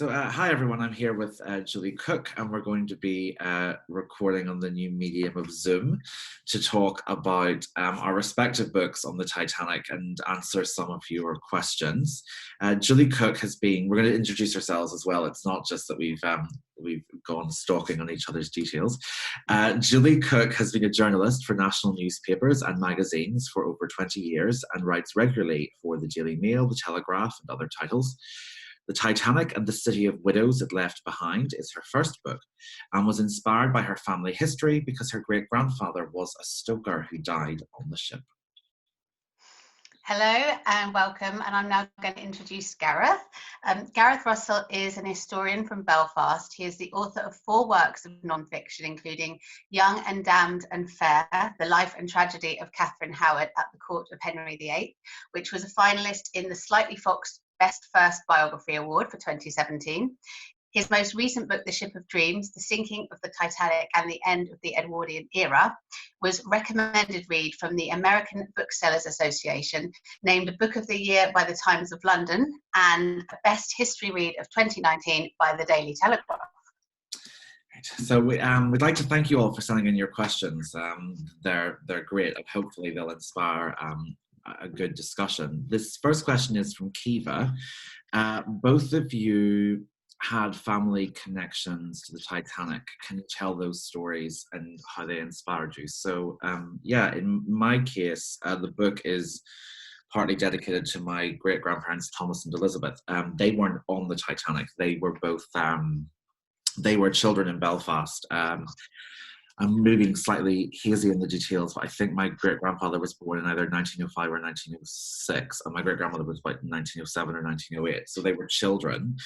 Hi everyone, I'm here with Julie Cook, and we're going to be recording on the new medium of Zoom to talk about our respective books on the Titanic and answer some of your questions. Julie Cook we're going to introduce ourselves as well. It's not just that we've gone stalking on each other's details. Julie Cook has been a journalist for national newspapers and magazines for over 20 years and writes regularly for the Daily Mail, the Telegraph, and other titles. The Titanic and the City of Widows It Left Behind is her first book and was inspired by her family history because her great-grandfather was a stoker who died on the ship. Hello and welcome, and I'm now going to introduce Gareth. Gareth Russell is an historian from Belfast. He is the author of 4 works of non-fiction, including Young and Damned and Fair, The Life and Tragedy of Catherine Howard at the Court of Henry VIII, which was a finalist in the Slightly Foxed Best First Biography Award for 2017. His most recent book, The Ship of Dreams, The Sinking of the Titanic and the End of the Edwardian Era, was recommended read from the American Booksellers Association, named a Book of the Year by the Times of London, and a Best History Read of 2019 by the Daily Telegraph. So we'd like to thank you all for sending in your questions. They're great, and hopefully they'll inspire a good discussion. This first question is from Kiva. Both of you had family connections to the Titanic. Can you tell those stories and how they inspired you? So in my case, the book is partly dedicated to my great-grandparents, Thomas and Elizabeth. They weren't on the Titanic. They were both, they were children in Belfast. I'm moving slightly hazy in the details, but I think my great-grandfather was born in either 1905 or 1906, and my great-grandmother was about 1907 or 1908, so they were children.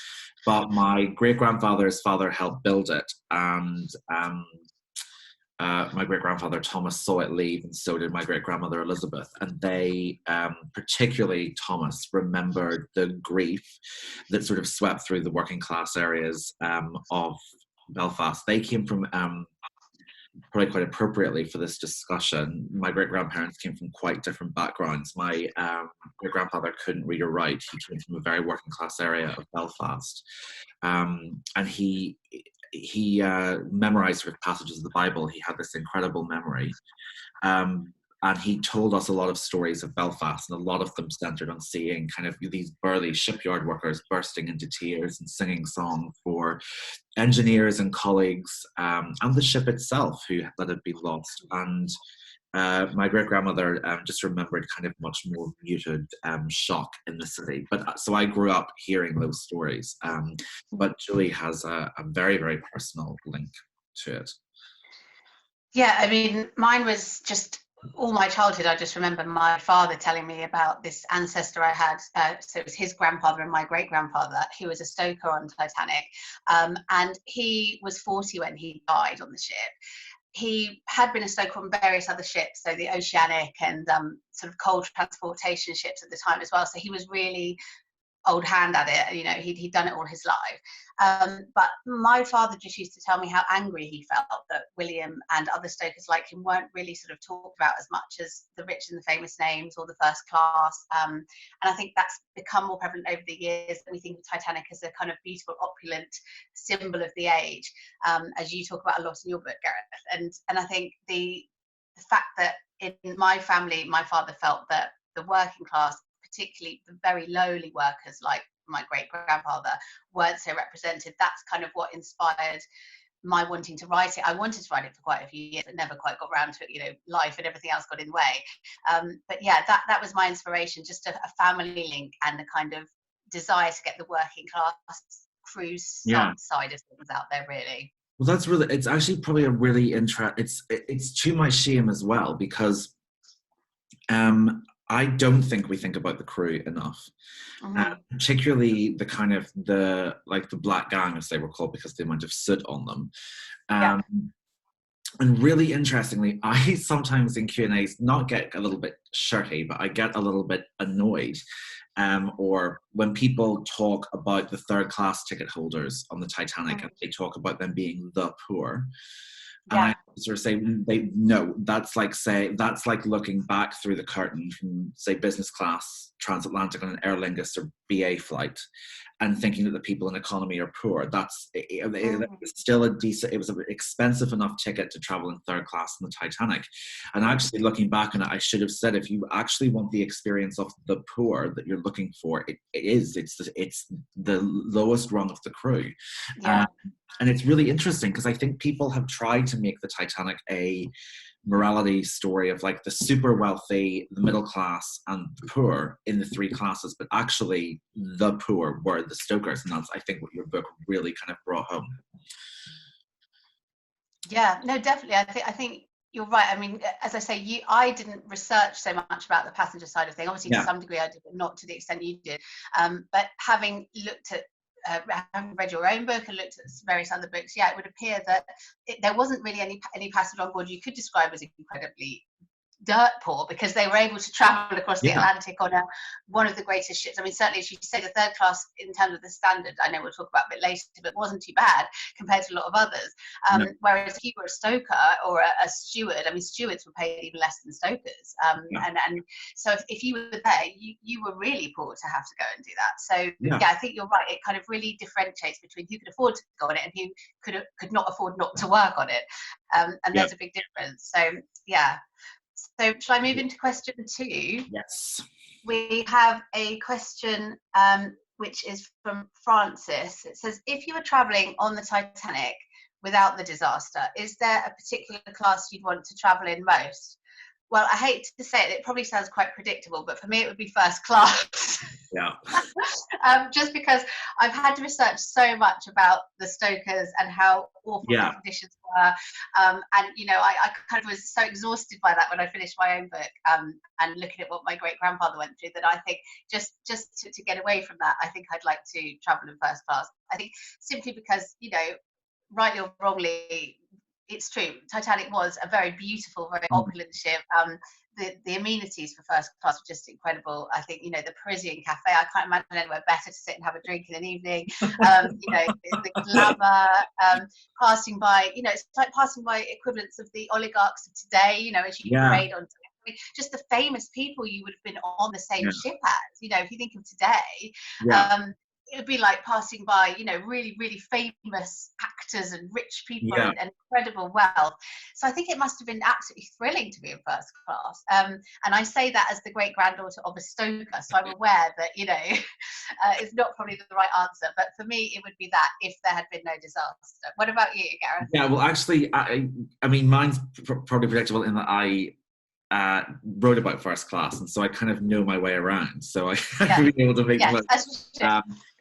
But my great-grandfather's father helped build it, and my great-grandfather Thomas saw it leave, and so did my great-grandmother Elizabeth. And they, particularly Thomas, remembered the grief that sort of swept through the working-class areas of Belfast. They came from... probably quite appropriately for this discussion, my great-grandparents came from quite different backgrounds. My great-grandfather couldn't read or write. He came from a very working-class area of Belfast. And he memorized passages of the Bible. He had this incredible memory. And he told us a lot of stories of Belfast, and a lot of them centered on seeing kind of these burly shipyard workers bursting into tears and singing songs for engineers and colleagues, and the ship itself that had been lost. And my great-grandmother just remembered kind of much more muted shock in the city. But so I grew up hearing those stories. But Julie has a very, very personal link to it. Yeah, I mean, mine was just all my childhood. I just remember my father telling me about this ancestor I had. So it was his grandfather and my great-grandfather, who was a stoker on Titanic. And he was 40 when he died on the ship. He had been a stoker on various other ships, so the Oceanic and sort of coal transportation ships at the time as well. So he was really old hand at it, you know, he'd done it all his life. But my father just used to tell me how angry he felt that William and other stokers like him weren't really sort of talked about as much as the rich and the famous names or the first class. And I think that's become more prevalent over the years, that we think of Titanic as a kind of beautiful, opulent symbol of the age, as you talk about a lot in your book, Gareth. And I think the fact that in my family, my father felt that the working class, particularly the very lowly workers like my great-grandfather, weren't so represented. That's kind of what inspired my wanting to write it. I wanted to write it for quite a few years, but never quite got around to it. You know, life and everything else got in the way. But yeah, that was my inspiration, just a family link and a kind of desire to get the working class cruise side of things out there, really. Well, it's actually probably a really it's to my shame as well, because I don't think we think about the crew enough, particularly the kind of the Black Gang, as they were called, because the amount of soot on them. And really interestingly, I sometimes in Q&As not get a little bit shirty, but I get a little bit annoyed. Or when people talk about the third-class ticket holders on the Titanic, and they talk about them being the poor. And sort of say that's like looking back through the curtain from, say, business class transatlantic on an Aer Lingus or BA flight and thinking that the people in economy are poor. It was still it was an expensive enough ticket to travel in third class in the Titanic. And actually looking back on it, I should have said, if you actually want the experience of the poor that you're looking for, it's the lowest rung of the crew. Yeah. And it's really interesting because I think people have tried to make the Titanic a morality story of like the super wealthy, the middle class, and the poor in the three classes, but actually the poor were the stokers, and that's, I think, what your book really kind of brought home. Yeah, no, definitely. I think you're right. I mean, as I say, I didn't research so much about the passenger side of things. Obviously, to some degree I did, but not to the extent you did. But having looked at having read your own book and looked at various other books, it would appear that there wasn't really any passage on board you could describe as incredibly dirt poor, because they were able to travel across the Atlantic on one of the greatest ships. I mean, certainly, as you say, the third class in terms of the standard, I know we'll talk about a bit later, but wasn't too bad compared to a lot of others. Whereas if you were a stoker or a steward, I mean, stewards were paid even less than stokers. And so if you were there, you were really poor to have to go and do that. So I think you're right. It kind of really differentiates between who could afford to go on it and who could not afford not to work on it. And there's a big difference. So, yeah. So shall I move into question 2? Yes. We have a question which is from Francis. It says, if you were travelling on the Titanic without the disaster, is there a particular class you'd want to travel in most? Well, I hate to say it probably sounds quite predictable, but for me it would be first class. Yeah. Just because I've had to research so much about the stokers and how awful the conditions were. And, I kind of was so exhausted by that when I finished my own book, and looking at what my great-grandfather went through, that I think just to get away from that, I think I'd like to travel in first class. I think simply because, rightly or wrongly, it's true, Titanic was a very beautiful, very opulent ship. The amenities for first class were just incredible. I think, the Parisian cafe, I can't imagine anywhere better to sit and have a drink in an evening. The glamour, passing by, it's like passing by equivalents of the oligarchs of today, as you parade on. Just the famous people you would have been on the same ship as, if you think of today, it would be like passing by, really, really famous actors and rich people and incredible wealth. So I think it must have been absolutely thrilling to be in first class. And I say that as the great-granddaughter of a stoker, so I'm aware that, it's not probably the right answer. But for me, it would be that if there had been no disaster. What about you, Gareth? Yeah, well, actually, I mean, mine's probably predictable in that I wrote about first class, and so I kind of know my way around. So I've been able to make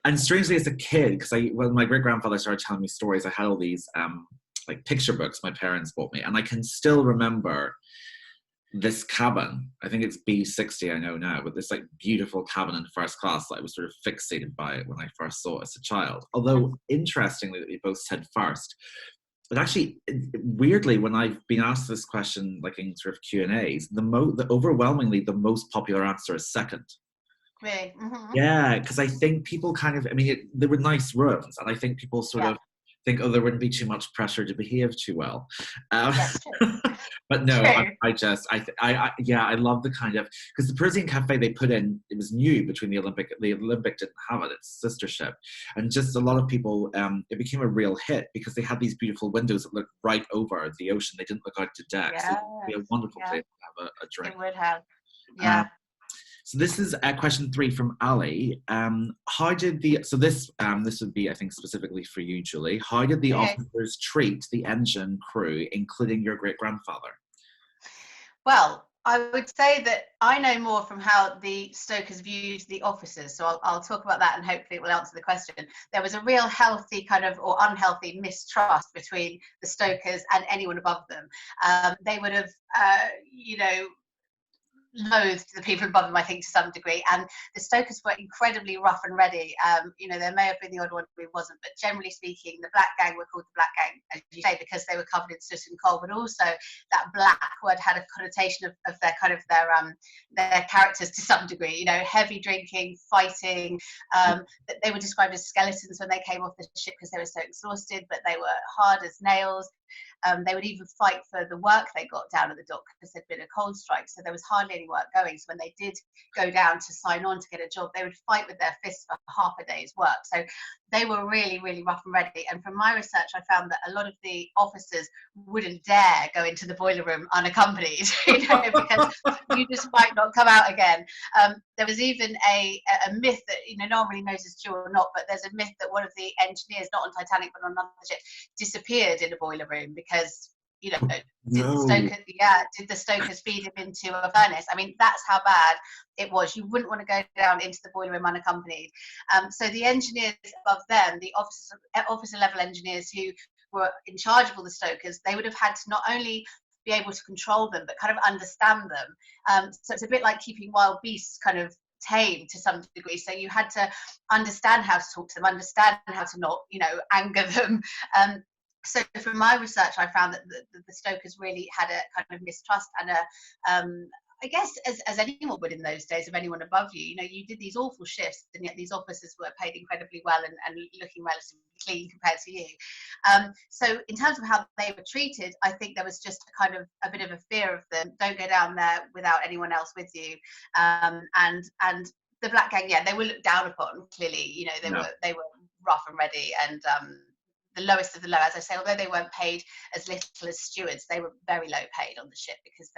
and strangely, as a kid, because when my great-grandfather started telling me stories, I had all these like picture books my parents bought me, and I can still remember this cabin. I think it's B60, I know now, but this like beautiful cabin in first class that I was sort of fixated by it when I first saw it as a child. Although, interestingly, that we both said first, but actually, weirdly, when I've been asked this question, like in sort of Q&As, overwhelmingly the most popular answer is second. Really? Mm-hmm. Yeah, because I think people kind of, there were nice rooms, and I think people sort of think, there wouldn't be too much pressure to behave too well. That's true. But no, I love the kind of, because the Parisian cafe they put in, it was new between the Olympic didn't have it, its sister ship, and just a lot of people, it became a real hit because they had these beautiful windows that looked right over the ocean. They didn't look out to deck, so it would be a wonderful place to have a drink. It would have, so this is question 3 from Ali. This would be, I think, specifically for you, Julie. How did the officers treat the engine crew, including your great-grandfather? Well, I would say that I know more from how the stokers viewed the officers, so I'll talk about that, and hopefully it will answer the question. There was a real healthy kind of, or unhealthy, mistrust between the stokers and anyone above them. They would have, loathed the people above them, I think, to some degree, and the stokers were incredibly rough and ready. There may have been the odd one who wasn't, but generally speaking, the black gang were called the black gang, as you say, because they were covered in soot and coal, but also that black word had a connotation of their kind of their characters to some degree, heavy drinking, fighting. They were described as skeletons when they came off the ship because they were so exhausted, but they were hard as nails. They would even fight for the work they got down at the dock because there'd been a coal strike, so there was hardly any work going. So when they did go down to sign on to get a job, they would fight with their fists for half a day's work. So they were really, really rough and ready. And from my research, I found that a lot of the officers wouldn't dare go into the boiler room unaccompanied, because you just might not come out again. There was even a myth that, no one really knows is true or not, but there's a myth that one of the engineers, not on Titanic but on another ship, disappeared in a boiler room because did the stokers feed him into a furnace? I mean, that's how bad it was. You wouldn't want to go down into the boiler room unaccompanied. So the engineers above them, the officer level engineers who were in charge of all the stokers, they would have had to not only be able to control them, but kind of understand them. So it's a bit like keeping wild beasts kind of tame to some degree. So you had to understand how to talk to them, understand how to not, anger them. So from my research, I found that the stokers really had a kind of mistrust and I guess as anyone would in those days of anyone above you, you did these awful shifts, and yet these officers were paid incredibly well and looking relatively clean compared to you. So in terms of how they were treated, I think there was just a bit of a fear of them. Don't go down there without anyone else with you. And the Black Gang, they were looked down upon. Clearly, they were rough and ready and the lowest of the low, as I say. Although they weren't paid as little as stewards, they were very low paid on the ship because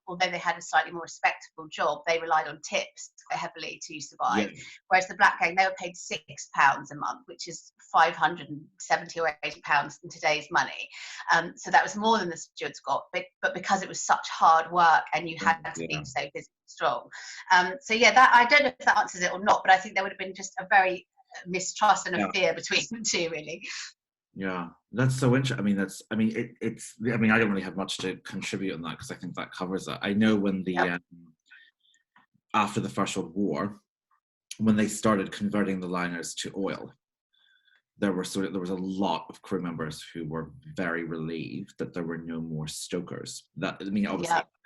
although they had a slightly more respectable job, they relied on tips quite heavily to survive. Yeah. Whereas the Black Gang, they were paid £6 a month, which is £570 or £80 in today's money. So that was more than the stewards got, but because it was such hard work and you had to be so physically strong. So that, I don't know if that answers it or not, but I think there would have been just a very mistrust and a fear between the two, really. Yeah, that's so interesting. I don't really have much to contribute on that because I think that covers it. I know when after the First World War, when they started converting the liners to oil, there was a lot of crew members who were very relieved that there were no more stokers. Obviously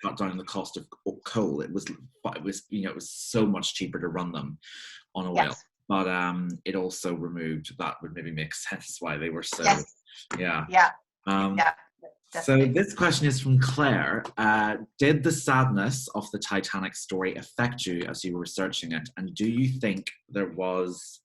cut down the cost of coal. It was so much cheaper to run them on oil. Yes. But it also removed, that would maybe make sense why they were so, So this question is from Claire. Did the sadness of the Titanic story affect you as you were researching it? And do you think there was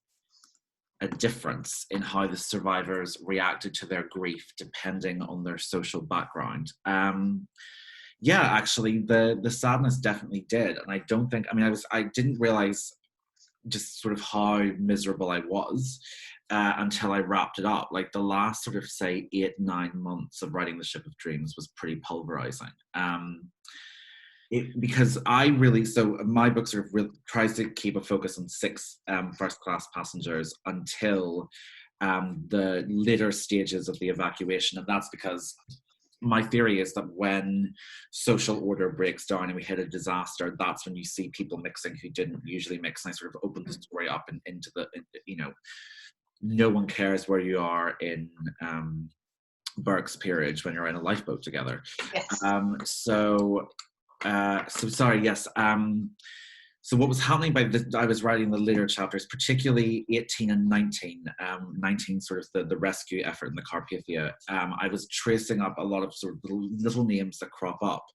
a difference in how the survivors reacted to their grief depending on their social background? Actually, the sadness definitely did. And I don't think, I didn't realize just sort of how miserable I was until I wrapped it up. Like the last sort of, say, 8-9 months of writing The Ship of Dreams was pretty pulverizing. Because my book sort of tries to keep a focus on 6 first-class passengers until the later stages of the evacuation. And that's because my theory is that when social order breaks down and we hit a disaster, that's when you see people mixing who didn't usually mix. And I sort of opened the story up into no one cares where you are in Burke's Peerage when you're in a lifeboat together. Yes. So what was happening I was writing the later chapters, particularly 18 and 19, 19 sort of the rescue effort in the Carpathia. I was tracing up a lot of sort of little names that crop up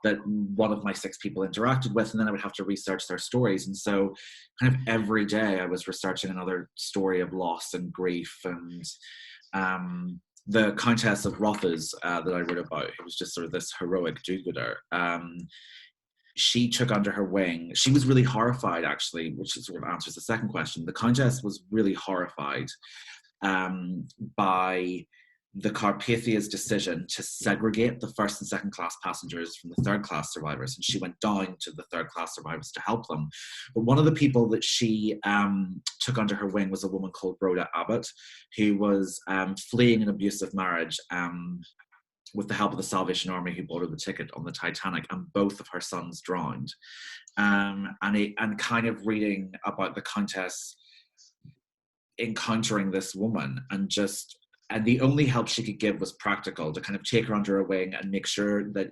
that one of my 6 people interacted with, and then I would have to research their stories. And so kind of every day I was researching another story of loss and grief. And the Countess of Rothes that I wrote about, who was just sort of this heroic do-gooder, she took under her wing. She was really horrified, actually, which sort of answers the second question. The Countess was really horrified by the Carpathia's decision to segregate the first and second class passengers from the third class survivors. And she went down to the third class survivors to help them. But one of the people that she took under her wing was a woman called Rhoda Abbott, who was fleeing an abusive marriage with the help of the Salvation Army, who bought her the ticket on the Titanic, and both of her sons drowned. And kind of reading about the Countess encountering this woman, and the only help she could give was practical, to kind of take her under her wing and make sure that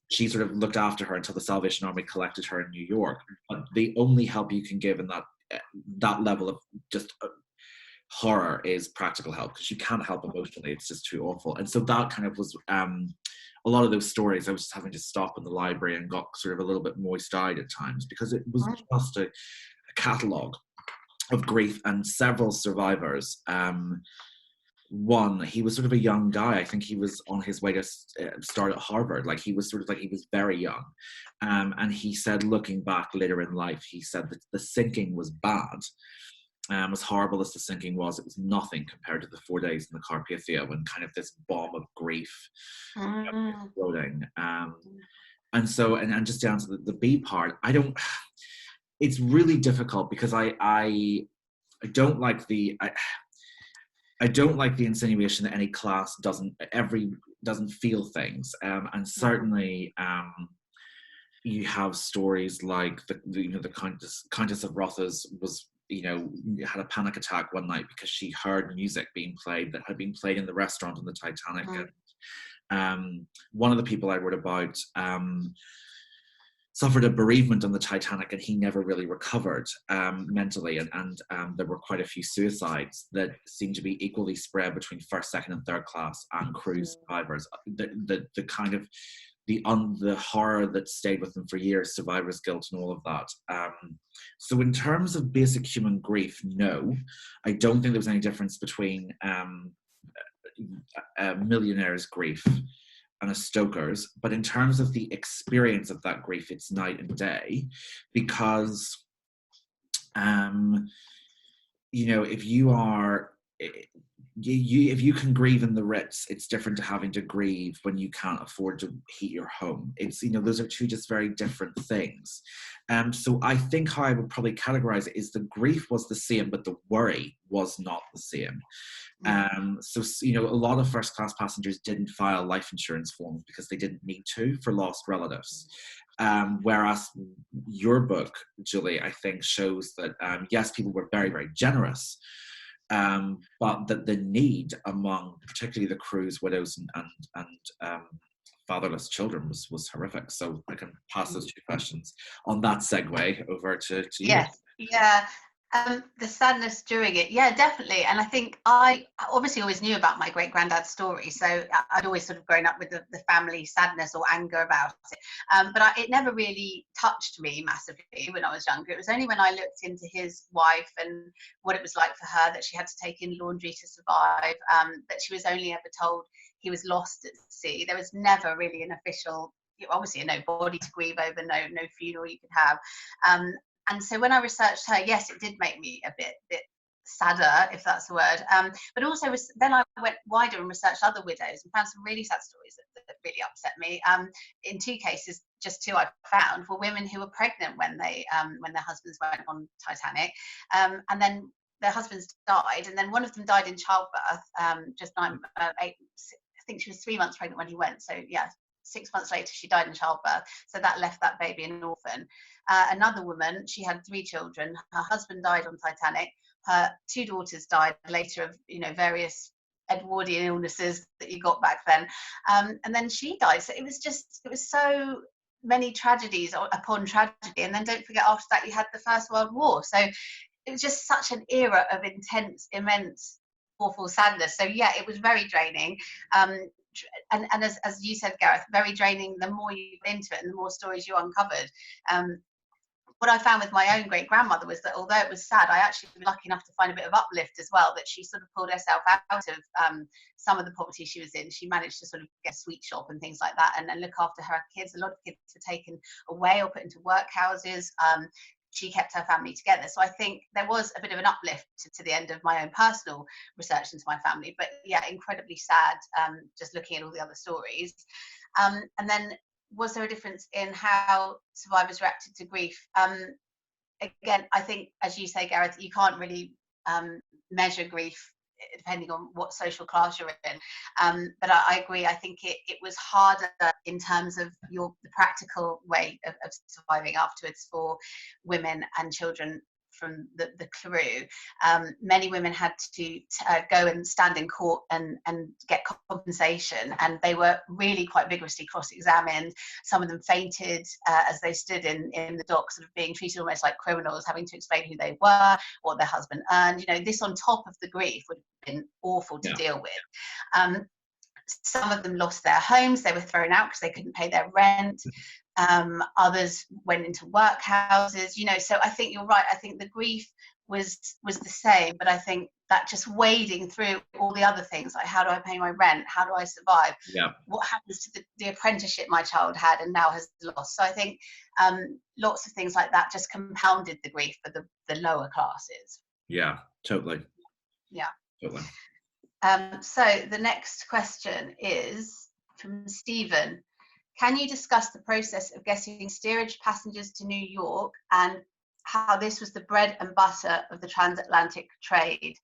she sort of looked after her until the Salvation Army collected her in New York. But the only help you can give in that level of just horror is practical help, because you can't help emotionally, it's just too awful. And so that kind of was a lot of those stories I was just having to stop in the library and got sort of a little bit moist-eyed at times, because it was just a catalogue of grief. And several survivors, one, he was sort of a young guy. I think he was on his way to start at Harvard. Like, he was very young. And he said, looking back later in life, he said that the sinking was bad. As horrible as the sinking was, it was nothing compared to the 4 days in the Carpathia, when kind of this bomb of grief exploding. And so, and just down to the B part, it's really difficult, because I don't like the I don't like the insinuation that any class doesn't feel things, and certainly you have stories like the Countess of Rothes was, had a panic attack one night because she heard music being played that had been played in the restaurant on the Titanic. And one of the people I wrote about suffered a bereavement on the Titanic, and he never really recovered mentally. And there were quite a few suicides that seemed to be equally spread between first, second, and third class and cruise survivors. The kind of the horror that stayed with them for years, survivor's guilt, and all of that. So in terms of basic human grief, no, I don't think there was any difference between a millionaire's grief and a stoker's, but in terms of the experience of that grief, it's night and day. Because if you are if you can grieve in the Ritz, it's different to having to grieve when you can't afford to heat your home. It's those are two just very different things. So I think how I would probably categorize it is the grief was the same, but the worry was not the same. So a lot of first class passengers didn't file life insurance forms because they didn't need to for lost relatives. Whereas your book, Julie, I think shows that yes, people were very, very generous, but that the need among particularly the crew's widows and fatherless children was horrific. So I can pass those two questions on that segue over to you. Yes, yeah. The sadness during it, yeah, definitely. And I think I obviously always knew about my great granddad's story, so I'd always sort of grown up with the family sadness or anger about it. But it never really touched me massively when I was younger. It was only when I looked into his wife and what it was like for her, that she had to take in laundry to survive, that she was only ever told he was lost at sea. There was never really an official, obviously no body to grieve over, no funeral you could have. And so when I researched her, yes, it did make me a bit sadder, if that's the word. But also then I went wider and researched other widows and found some really sad stories that really upset me. In two cases, just two I found, were women who were pregnant when their husbands went on Titanic, and then their husbands died, and then one of them died in childbirth. I think she was 3 months pregnant when he went. So yeah. 6 months later, she died in childbirth. So that left that baby an orphan. Another woman, she had 3 children. Her husband died on Titanic. Her 2 daughters died later of, various Edwardian illnesses that you got back then. And then she died. So it was so many tragedies upon tragedy. And then don't forget, after that, you had the First World War. So it was just such an era of intense, immense, awful sadness. So yeah, it was very draining. And as you said, Gareth, very draining the more you got into it and the more stories you uncovered. What I found with my own great grandmother was that although it was sad, I actually was lucky enough to find a bit of uplift as well, that she sort of pulled herself out of some of the poverty she was in. She managed to sort of get a sweet shop and things like that and look after her kids. A lot of kids were taken away or put into workhouses. She kept her family together. So I think there was a bit of an uplift to the end of my own personal research into my family. But yeah, incredibly sad, just looking at all the other stories. And then, was there a difference in how survivors reacted to grief? Again, I think, as you say, Gareth, you can't really measure grief depending on what social class you're in. But I agree. I think it was harder in terms of the practical way of surviving afterwards for women and children the crew. Many women had to go and stand in court and get compensation, and they were really quite vigorously cross-examined. Some of them fainted as they stood in the dock, sort of being treated almost like criminals, having to explain who they were, what their husband earned. You know, this on top of the grief would have been awful to deal with. Some of them lost their homes. They were thrown out because they couldn't pay their rent. Others went into workhouses, you know. So I think you're right. I think the grief was the same, but I think that just wading through all the other things, like how do I pay my rent? How do I survive? Yeah. What happens to the apprenticeship my child had and now has lost? So I think lots of things like that just compounded the grief for the lower classes. Yeah, totally. Yeah. Totally. So the next question is from Stephen. Can you discuss the process of getting steerage passengers to New York and how this was the bread and butter of the transatlantic trade,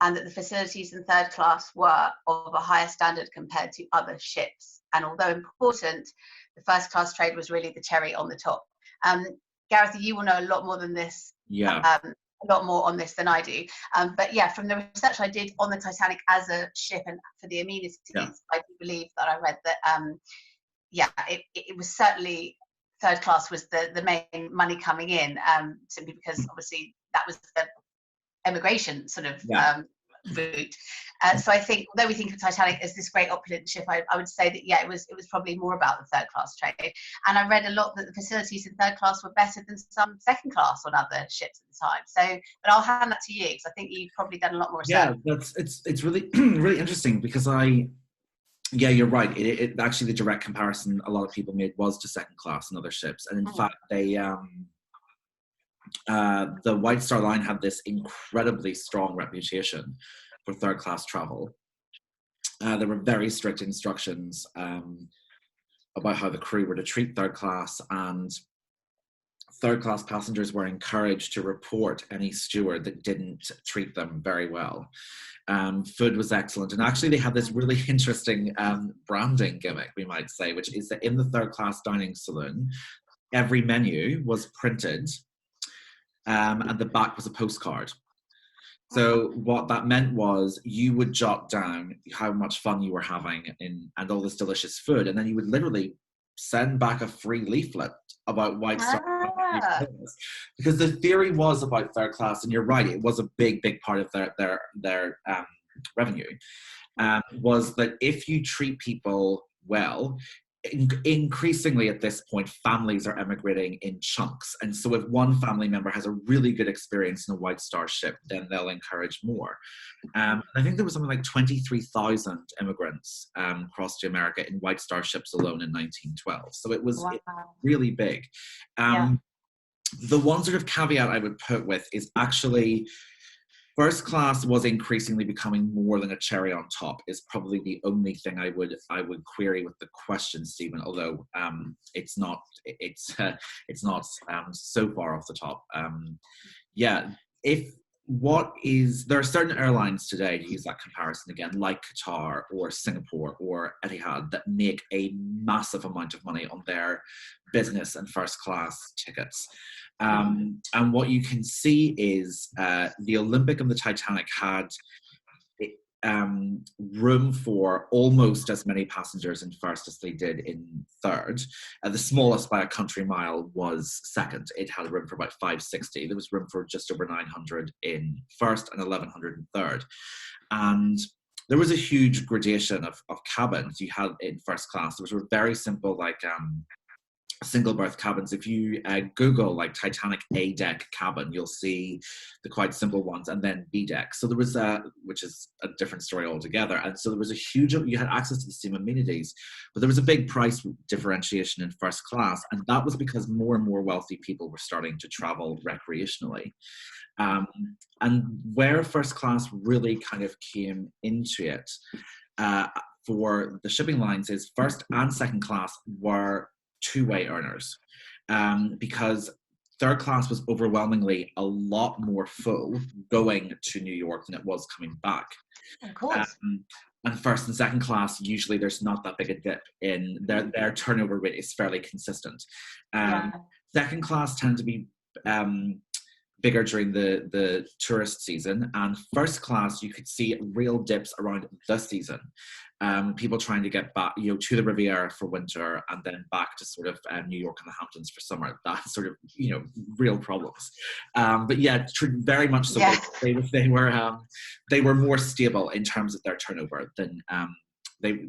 and that the facilities in third class were of a higher standard compared to other ships? And although important, the first class trade was really the cherry on the top. Gareth, you will know a lot more than this. Yeah. A lot more on this than I do. But yeah, from the research I did on the Titanic as a ship and for the amenities, I do believe that I read that, it was certainly third class was the main money coming in, simply because obviously that was the emigration sort of route. So I think, although we think of Titanic as this great opulent ship, I would say that it was probably more about the third class trade. And I read a lot that the facilities in third class were better than some second class on other ships at the time. So, but I'll hand that to you because I think you've probably done a lot more research. Yeah, it's really really interesting because you're right. It actually, the direct comparison a lot of people made was to second class and other ships, and in fact they the White Star Line had this incredibly strong reputation for third class travel. There were very strict instructions about how the crew were to treat third class, and third class passengers were encouraged to report any steward that didn't treat them very well. Food was excellent, and actually they had this really interesting branding gimmick, we might say, which is that in the third class dining saloon, every menu was printed and the back was a postcard. So what that meant was you would jot down how much fun you were having and all this delicious food, and then you would literally send back a free leaflet about White Star. Because the theory was about third class, and you're right, it was a big part of their revenue, was that if you treat people well, increasingly at this point, families are emigrating in chunks. And so if one family member has a really good experience in a White Star ship, then they'll encourage more. I think there was something like 23,000 immigrants crossed to America in White Star ships alone in 1912. So it was really big. The one sort of caveat I would put with is actually first class was increasingly becoming more than a cherry on top, is probably the only thing I would query with the question, Stephen, although it's not so far off the top. There are certain airlines today, to use that comparison again, like Qatar or Singapore or Etihad, that make a massive amount of money on their business and first class tickets. And what you can see is the Olympic and the Titanic had room for almost as many passengers in first as they did in third. The smallest by a country mile was second. It had room for about 560. There was room for just over 900 in first and 1,100 in third. And there was a huge gradation of cabins you had in first class. There was very simple, like single berth cabins. If you Google like Titanic A deck cabin, you'll see the quite simple ones, and then B deck. So there was which is a different story altogether. And so there was a huge, you had access to the same amenities, but there was a big price differentiation in first class. And that was because more and more wealthy people were starting to travel recreationally. And where first class really kind of came into it for the shipping lines is first and second class were two-way earners, because third class was overwhelmingly a lot more full going to New York than it was coming back. Of course. And first and second class, usually there's not that big a dip in their turnover rate is fairly consistent. Second class tend to be bigger during the tourist season, and first class you could see real dips around the season. People trying to get back, to the Riviera for winter and then back to sort of New York and the Hamptons for summer. That's sort of, real problems. But yeah, very much so. Yeah. They were more stable in terms of their turnover than they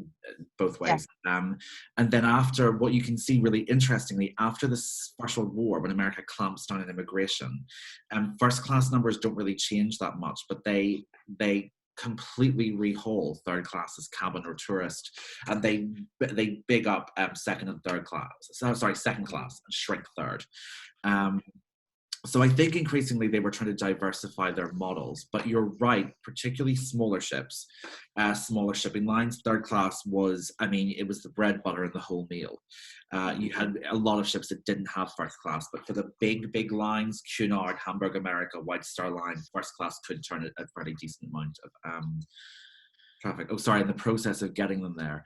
both ways. Yeah. And then after, what you can see really interestingly, after the First World War, when America clamps down on immigration, first class numbers don't really change that much, but they completely rehaul third class as cabin or tourist, and they big up second and third class. Second class, and shrink third. So I think increasingly they were trying to diversify their models, but you're right, particularly smaller ships, smaller shipping lines. Third class was, it was the bread, butter, and the whole meal. You had a lot of ships that didn't have first class, but for the big lines, Cunard, Hamburg America, White Star Line, first class could turn a fairly decent amount of traffic. In the process of getting them there.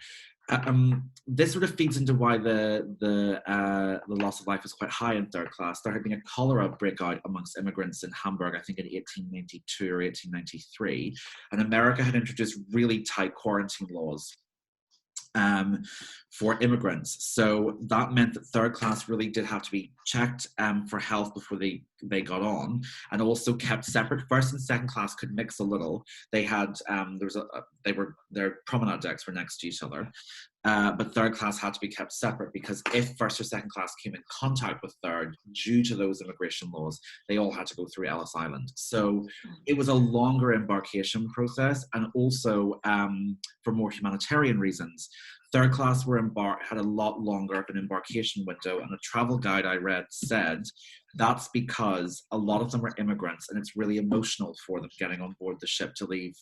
This sort of feeds into why the loss of life was quite high in third class. There had been a cholera breakout amongst immigrants in Hamburg, I think in 1892 or 1893, and America had introduced really tight quarantine laws for immigrants. So that meant that third class really did have to be checked for health before they got on, and also kept separate. First and second class could mix a little. They had their promenade decks were next to each other, but third class had to be kept separate, because if first or second class came in contact with third, due to those immigration laws, they all had to go through Ellis Island. So it was a longer embarkation process, and also for more humanitarian reasons, third class had a lot longer of an embarkation window. And a travel guide I read said that's because a lot of them are immigrants, and it's really emotional for them getting on board the ship to leave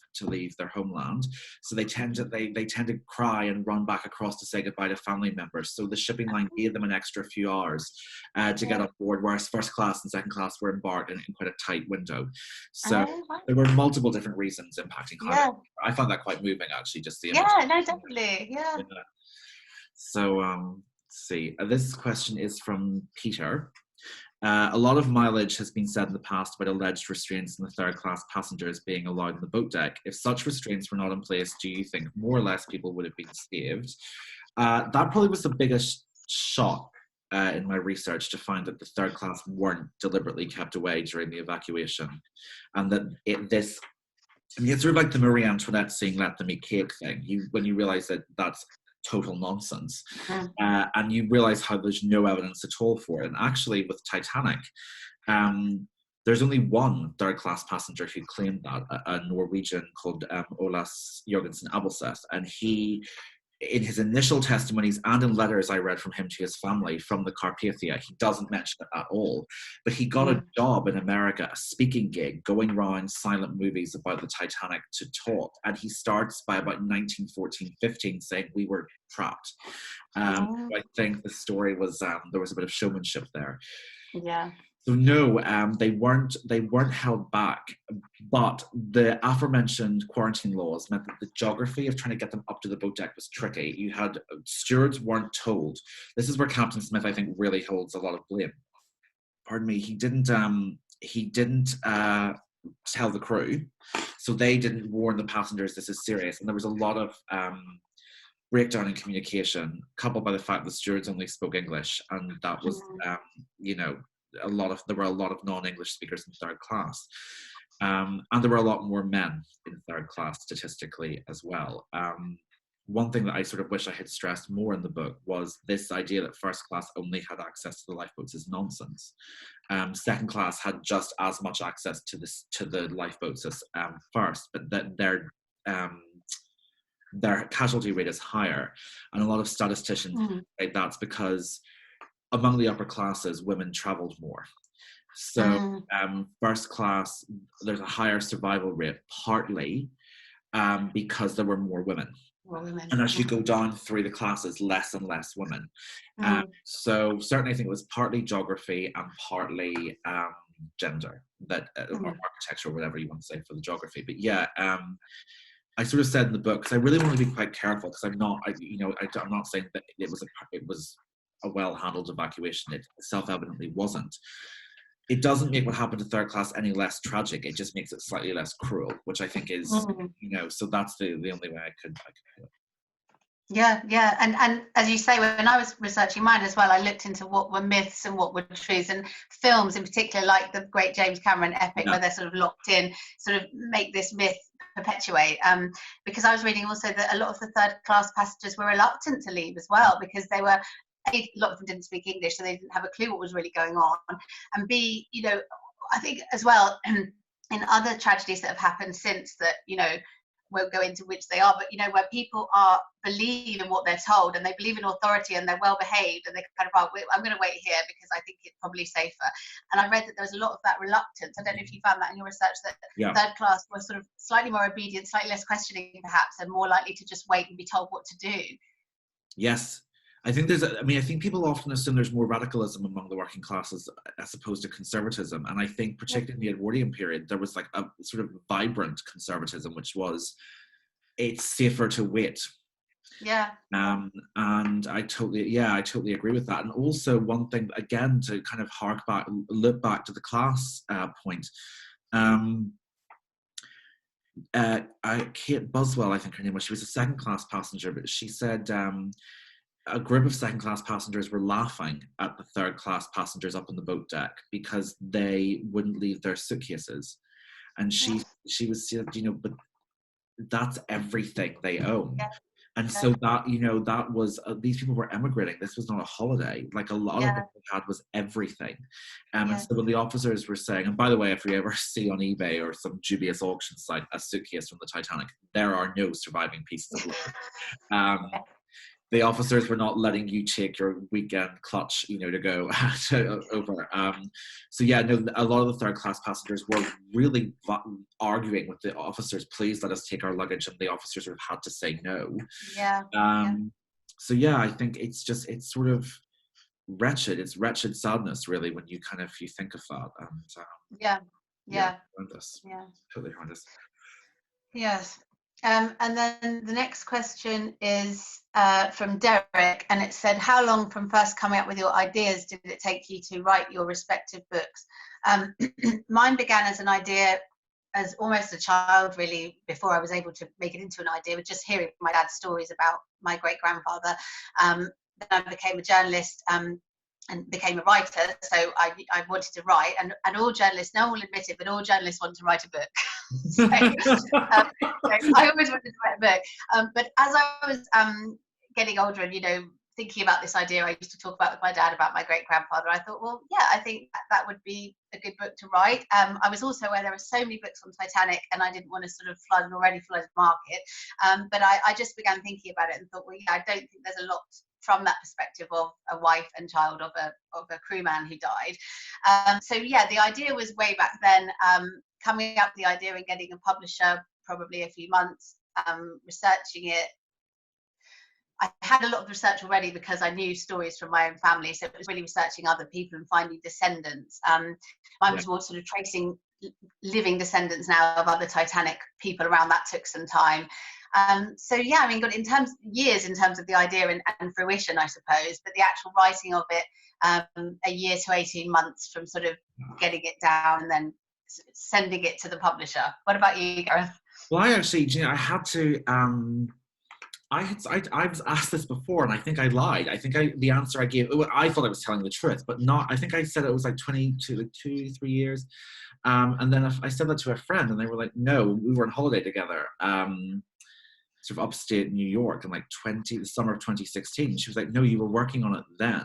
their homeland. So they tend to cry and run back across to say goodbye to family members. So the shipping line gave them an extra few hours to get on board, whereas first class and second class were embarked in quite a tight window. So there were multiple different reasons impacting climate. I found that quite moving, actually, just the definitely. Yeah. So let's see. This question is from Peter. A lot of mileage has been said in the past about alleged restraints on the third class passengers being allowed on the boat deck. If such restraints were not in place, do you think more or less people would have been saved? That probably was the biggest shock in my research, to find that the third class weren't deliberately kept away during the evacuation, and that it's sort of like the Marie Antoinette saying "let them eat cake" thing. When you realise that that's total nonsense, and you realize how there's no evidence at all for it. And actually with Titanic, there's only one third class passenger who claimed that, a Norwegian called Olas Jørgensen Abelseth, and he, in his initial testimonies and in letters I read from him to his family from the Carpathia, he doesn't mention it at all. But he got a job in America, a speaking gig, going around silent movies about the Titanic to talk. And he starts by about 1914-15 saying we were trapped. I think the story was, there was a bit of showmanship there. Yeah. So no, they weren't held back, but the aforementioned quarantine laws meant that the geography of trying to get them up to the boat deck was tricky. You had stewards weren't told. This is where Captain Smith, I think, really holds a lot of blame. Pardon me. He didn't tell the crew, so they didn't warn the passengers this is serious, and there was a lot of breakdown in communication, coupled by the fact the stewards only spoke English, and that was there were a lot of non-English speakers in third class, and there were a lot more men in third class statistically as well. One thing that I sort of wish I had stressed more in the book was this idea that first class only had access to the lifeboats is nonsense. Second class had just as much access to the lifeboats as first, but that their casualty rate is higher, and a lot of statisticians say that's because among the upper classes, women traveled more. So first class, there's a higher survival rate, partly because there were more women. And as you go down through the classes, less and less women. So certainly I think it was partly geography and partly gender, that or architecture, or whatever you want to say for the geography. But yeah, I sort of said in the book, because I really want to be quite careful, because I'm not saying that it was a well-handled evacuation. It self-evidently wasn't. it doesn't make what happened to third class any less tragic. It just makes it slightly less cruel, which I think is, so that's the only way I could put it. Yeah, yeah, and as you say, when I was researching mine as well, I looked into what were myths and what were truths, and films in particular, like the great James Cameron epic, where they're sort of locked in, sort of make this myth perpetuate. Because I was reading also that a lot of the third class passengers were reluctant to leave as well, because they were, A, a lot of them didn't speak English, so they didn't have a clue what was really going on, and B, I think as well, in other tragedies that have happened since that, won't go into which they are, but where people believe in what they're told, and they believe in authority, and they're well behaved, and they kind of I'm going to wait here because I think it's probably safer. And I read that there was a lot of that reluctance. I don't know if you found that in your research, that third class were sort of slightly more obedient, slightly less questioning perhaps, and more likely to just wait and be told what to do. Yes. I think I think people often assume there's more radicalism among the working classes as opposed to conservatism. And I think particularly in the Edwardian period, there was like a sort of vibrant conservatism, which was, it's safer to wait. Yeah. And I totally agree with that. And also one thing, again, to kind of look back to the class point, Kate Buswell, I think her name was, she was a second class passenger, but she said, a group of second class passengers were laughing at the third class passengers up on the boat deck because they wouldn't leave their suitcases. And she was said, but that's everything they own. And so that, that was, these people were emigrating. This was not a holiday. Like a lot of what they had was everything. And so when the officers were saying, and by the way, if you ever see on eBay or some dubious auction site a suitcase from the Titanic, there are no surviving pieces of luggage. The officers were not letting you take your weekend clutch, to go over. A lot of the third class passengers were really arguing with the officers, please let us take our luggage, and the officers sort of had to say no. I think it's sort of wretched. It's wretched sadness, really, when you think of that. And horrendous. Totally horrendous. Yes. And then the next question is from Derek, and it said, how long from first coming up with your ideas did it take you to write your respective books? Mine began as an idea as almost a child, really, before I was able to make it into an idea, with just hearing my dad's stories about my great-grandfather. Then I became a journalist and became a writer, so I wanted to write, and all journalists, no one will admit it, but all journalists want to write a book. So I always wanted to write a book, but as I was getting older and thinking about this idea I used to talk about with my dad about my great-grandfather, I thought, well, yeah, I think that would be a good book to write. I was also aware there were so many books on Titanic, and I didn't want to sort of flood an already flooded market, but I just began thinking about it and thought, well, yeah, I don't think there's a lot from that perspective of a wife and child of a crewman who died. The idea was way back then, coming up with the idea and getting a publisher, probably a few months, researching it. I had a lot of research already because I knew stories from my own family, so it was really researching other people and finding descendants. Mine was more sort of tracing living descendants now of other Titanic people around. That took some time. Got in terms of the idea and fruition, I suppose, but the actual writing of it, a year to 18 months from sort of getting it down and then sending it to the publisher. What about you, Gareth? Well, I actually, I had to, I was asked this before, and I think I lied. I think the answer I gave, I thought I was telling the truth, but not. I think I said it was like 2-3 years. And then I said that to a friend, and they were like, no, we were on holiday together. Sort of upstate New York in like the summer of 2016. She was like, no, you were working on it then.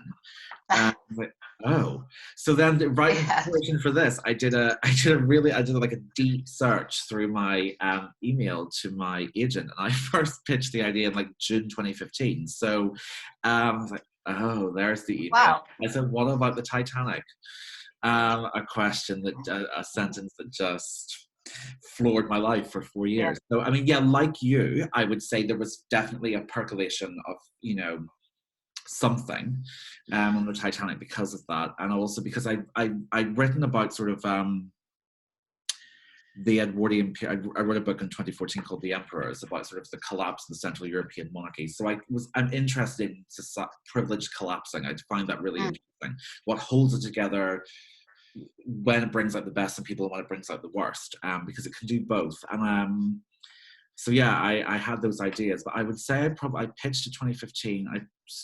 And I'm like, oh. So then in preparation for this, I did like a deep search through my email to my agent, and I first pitched the idea in like June 2015. So I was like, oh, there's the email. Wow. I said, what about the Titanic? A sentence that just floored my life for 4 years. So like you, I would say there was definitely a percolation of something on the Titanic because of that, and also because I'd written about sort of the Edwardian period. I wrote a book in 2014 called The Emperors, about sort of the collapse of the Central European monarchy. So I'm interested in privilege collapsing. I find that really interesting. What holds it together? when it brings out the best in people and when it brings out the worst, because it can do both. And so yeah, I had those ideas, but I would say I pitched in 2015.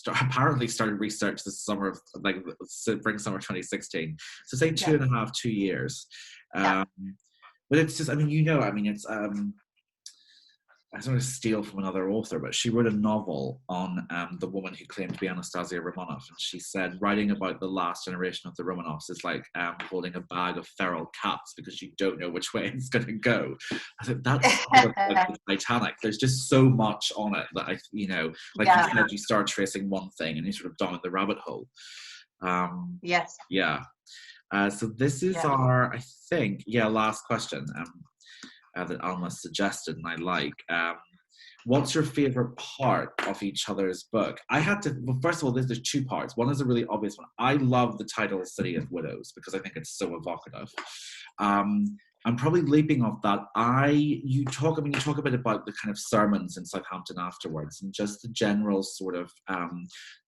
Apparently started research this summer of like spring summer 2016. So say Yeah. 2.5 2 years. Yeah. But it's just, I mean, it's I don't want to steal from another author, but she wrote a novel on the woman who claimed to be Anastasia Romanov, and she said writing about the last generation of the Romanovs is like holding a bag of feral cats because you don't know which way it's going to go. I said that's sort of like the Titanic. There's just so much on it that like you said, you start tracing one thing and you sort of down the rabbit hole. Yes. Yeah. So this is our, I think, last question. That Alma suggested, and I like. What's your favorite part of each other's book? Well, first of all, there's 2 parts. One is a really obvious one. I love the title City of Widows because I think it's so evocative. I'm probably leaping off that. You talk a bit about the kind of sermons in Southampton afterwards and just the general sort of,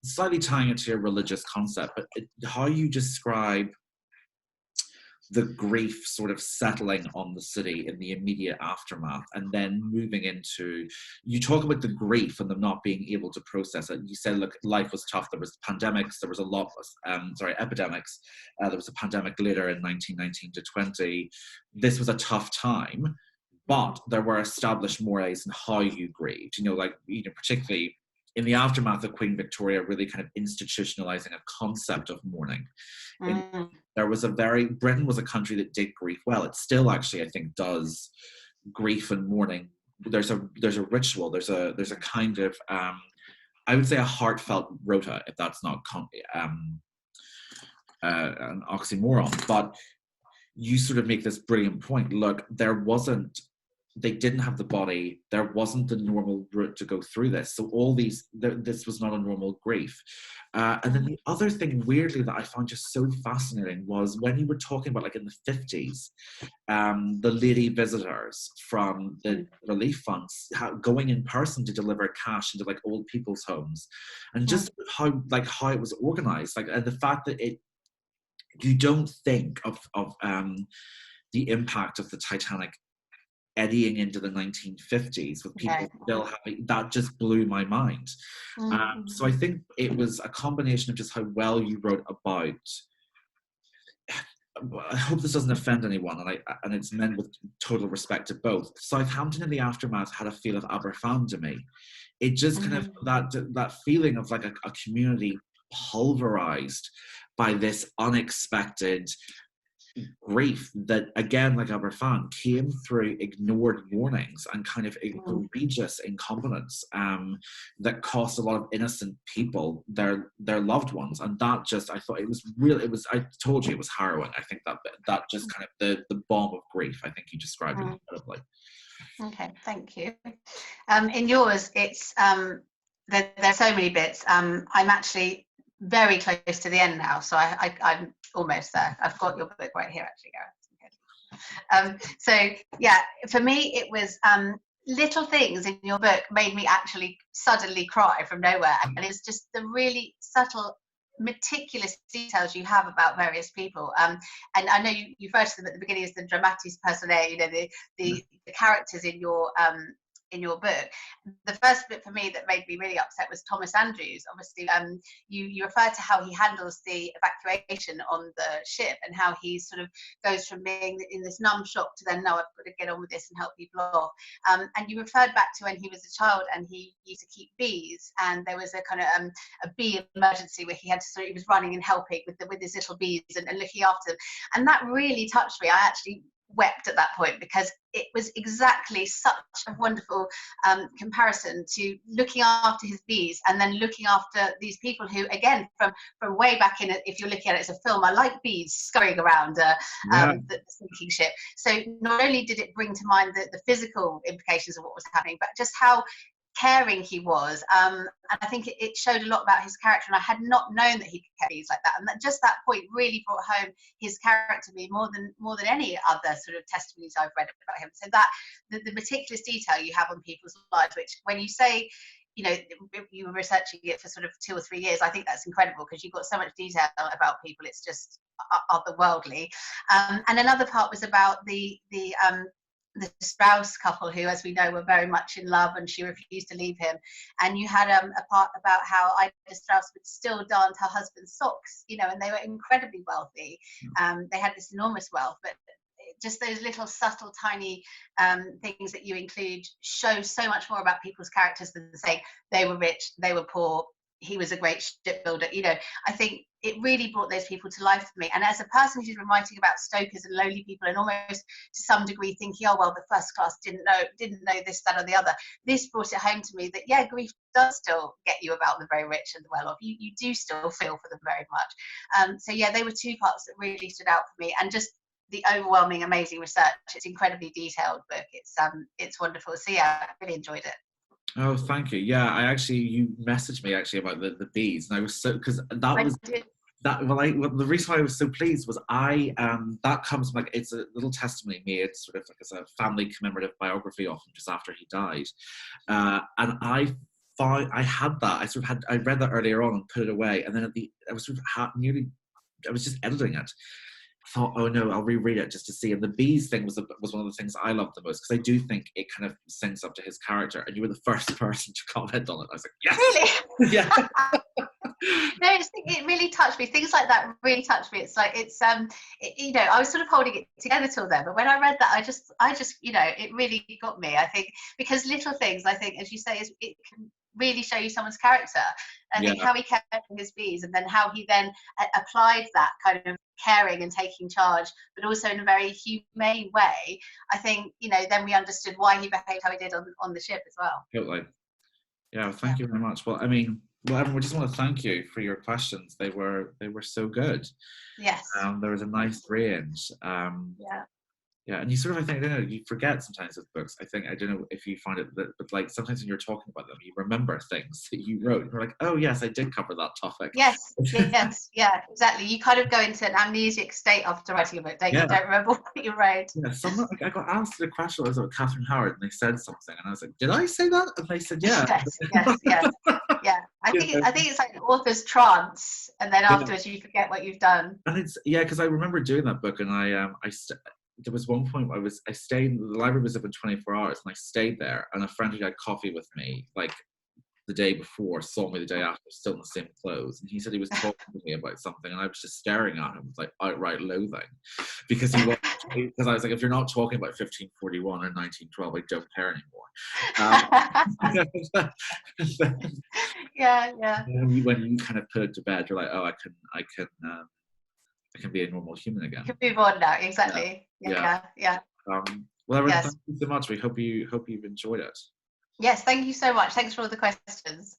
slightly tying it to your religious concept, but how you describe the grief sort of settling on the city in the immediate aftermath, and then moving into, you talk about the grief and them not being able to process it. You said, look, life was tough. There was pandemics. There was a lot, epidemics. There was a pandemic later in 1919 to 20. This was a tough time, but there were established mores in how you grieved. Particularly in the aftermath of Queen Victoria really kind of institutionalizing a concept of mourning. Britain was a country that did grief well. It still actually, I think, does grief and mourning. There's a ritual. There's a kind of, I would say, a heartfelt rota, if that's not an oxymoron. But you sort of make this brilliant point. Look, they didn't have the body. There wasn't the normal route to go through this. So this was not a normal grief. And then the other thing, weirdly, that I found just so fascinating was when you were talking about, like in the 50s, the lady visitors from the relief funds going in person to deliver cash into like old people's homes, and just how it was organized, and the fact that you don't think of the impact of the Titanic eddying into the 1950s with people still having, that just blew my mind. So I think it was a combination of just how well you wrote about, I hope this doesn't offend anyone, and it's meant with total respect to both. Southampton in the aftermath had a feel of Aberfan to me. It just kind of, that feeling of like a community pulverized by this unexpected grief that, again, like Aberfan, came through ignored warnings and kind of egregious incompetence that cost a lot of innocent people their loved ones. And that just, I thought I told you it was harrowing. I think that just kind of the bomb of grief, I think you described it incredibly. Okay, thank you. In yours, it's there's so many bits. I'm actually very close to the end now, so I'm almost there. I've got your book right here, actually, Gareth. So yeah, for me, it was little things in your book made me actually suddenly cry from nowhere, and it's just the really subtle, meticulous details you have about various people. And I know you referred to them at the beginning as the dramatis personae, the characters in your book. The first bit for me that made me really upset was Thomas Andrews. Obviously, you refer to how he handles the evacuation on the ship and how he sort of goes from being in this numb shock to then, no, I've got to get on with this and help people off. And you referred back to when he was a child and he used to keep bees, and there was a kind of a bee emergency where he was running and helping with his little bees and looking after them. And that really touched me. I actually wept at that point because it was exactly such a wonderful comparison to looking after his bees and then looking after these people who, again, from way back in, if you're looking at it as a film, are like bees scurrying around the sinking ship. So not only did it bring to mind the physical implications of what was happening, but just how caring he was, and I think it showed a lot about his character, and I had not known that he could care bees like that, and that point really brought home his character to me more than any other sort of testimonies I've read about him. So that the meticulous detail you have on people's lives, which when you say, you were researching it for sort of 2 or 3 years, I think that's incredible because you've got so much detail about people. It's just otherworldly. And another part was about the spouse couple who, as we know, were very much in love, and she refused to leave him. And you had a part about how Ida Strauss would still darn her husband's socks, and they were incredibly wealthy. They had this enormous wealth, but just those little subtle tiny things that you include show so much more about people's characters than saying they were rich, they were poor, he was a great shipbuilder. I think it really brought those people to life for me. And as a person who's been writing about stokers and lowly people, and almost to some degree thinking, oh well, the first class didn't know this, that, or the other, this brought it home to me that grief does still get you about the very rich and the well off. You do still feel for them very much. So they were two parts that really stood out for me, and just the overwhelming, amazing research. It's incredibly detailed book. It's wonderful. So I really enjoyed it. Oh, thank you. Yeah, you messaged me actually about the bees, and I was so, because the reason why I was so pleased was that comes from, it's a little testimony made sort of as a family commemorative biography of him just after he died, and I had that. I read that earlier on and put it away, and then I was sort of I was just editing it. I thought, oh no, I'll reread it just to see. And the bees thing was one of the things I loved the most, because I do think it kind of syncs up to his character. And you were the first person to comment on it. I was like, yes, really? Yeah. No, it really touched me. Things like that really touched me. It's like I was sort of holding it together till then, but when I read that, I just it really got me. I think because little things, I think, as you say, it can really show you someone's character. I think how he cared for his bees, and then how he then applied that kind of caring and taking charge, but also in a very humane way. I think then we understood why he behaved how he did on the ship as well. Totally. Yeah, thank you very much. Well, everyone, we just want to thank you for your questions. They were so good. Yes. There was a nice range. Yeah, and you sort of, I think, I don't know, you forget sometimes with books. I don't know if you find it, but like sometimes when you're talking about them, you remember things that you wrote. You're like, oh yes, I did cover that topic. Yes, yeah, exactly. You kind of go into an amnesic state after writing a book, don't you? You don't remember what you wrote. Yeah, I got asked a question, I was about Catherine Howard, and they said something, and I was like, did I say that? And they said, yeah. Yes. Yeah. I think it's like an author's trance, and then afterwards you forget what you've done. And it's, because I remember doing that book, and there was one point where I stayed, the library was open 24 hours, and I stayed there, and a friend who had coffee with me, like, the day before, saw me the day after, still in the same clothes, and he said he was talking to me about something, and I was just staring at him with like outright loathing, because I was like, if you're not talking about 1541 or 1912, I don't care anymore. Yeah. When you kind of put it to bed, you're like, oh, I can be a normal human again. You can move on now. Exactly. Yeah. Well, everyone, thank you so much. We hope you've enjoyed it. Yes, thank you so much. Thanks for all the questions.